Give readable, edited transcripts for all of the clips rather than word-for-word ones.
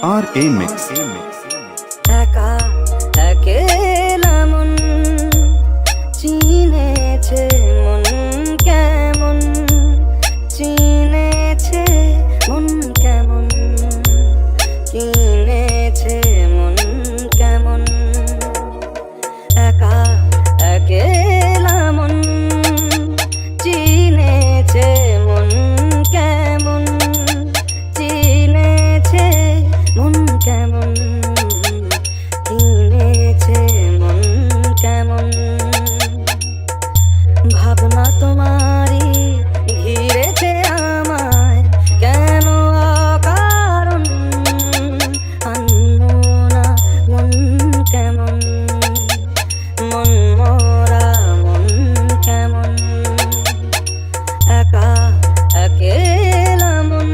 RA Mix. একা একেলা মন চিনেছে মন কেমন, চিনেছে মন কেমন, চিনেছে মন কেমন। একা একেলা মন চিনেছে মন কেমন, চিনেছে মন কেমন, চিনেছে মন কেমন। ভাবনা তোমারই ঘিরেছে আমায় কেন অকারণ, আনমনা মন কেমন, মন মরা মন কেমন। একা একেলা মন।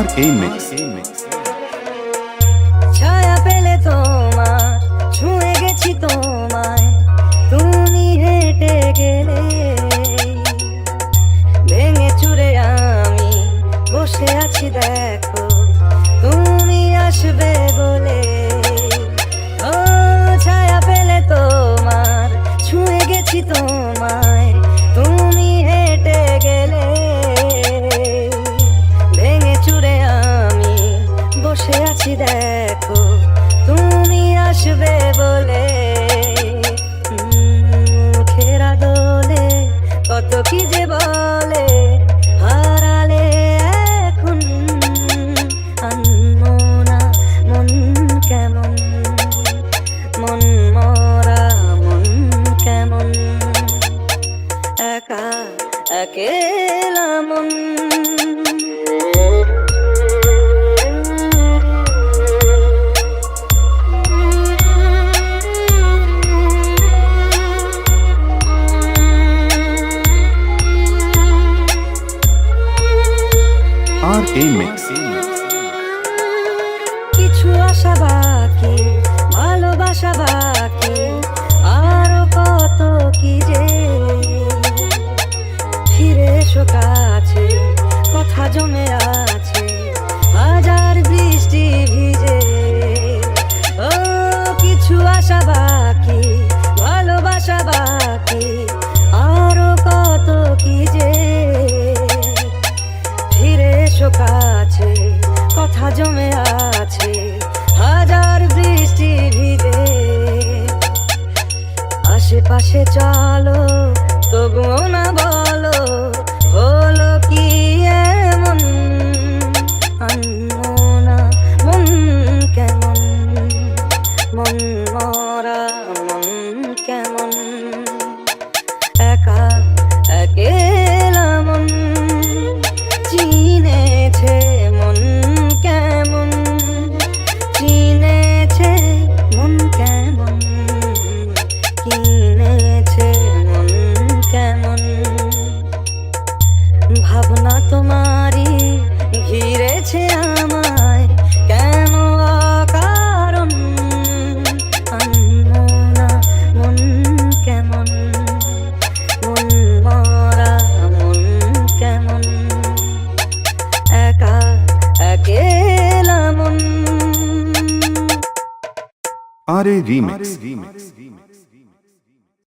RA Mix. ছায়া পেলে তোমার ছুঁয়ে গেছি তোমায়, তুমি হেঁটে গেলে ভেঙে চুরে আমি বসে আছি দেখো, তুমি আসবে বলে। ও ছায়া পেলে তোমার ছুঁয়ে গেছি তোমায়, তুমি হেঁটে গেলে ভেঙে চুরে আমি বসে আছি দেখো, তুমি আসবে বলে। মুখেরা দোলে কত কি যে বলে, হারালে এখন আনমনা মন কেমন, মন মরা মন কেমন। একা একেলা মন। RA Mix. কিছু আশা বাকি, ভালোবাসা বাকি, আরো কত কি যে। ফিরে এসো কাছে, কথা জমে আছে হাজার বৃষ্টি ভিজে। ও কিছু আশা বাকি, ভালোবাসা বাকি, আরো কত কি যে। ফিরে এসো কাছে, কথা জমে আছে হাজার বৃষ্টি ভিজে। আশেপাশে চলো তবুও না বলো, হলো কি এমন আনমনা মন কেমন, মন মরা মন কেমন। একা একেলা মন চিনেছে মন কেমন, চিনেছে মন কেমন, চিনেছে মন কেমন। ভাবনা তোমারই ঘিরেছে আমায় কেন অকারণ, আনমনা মন কেমন, মন মরা মন কেমন। একা একেলা মন। RA Remix.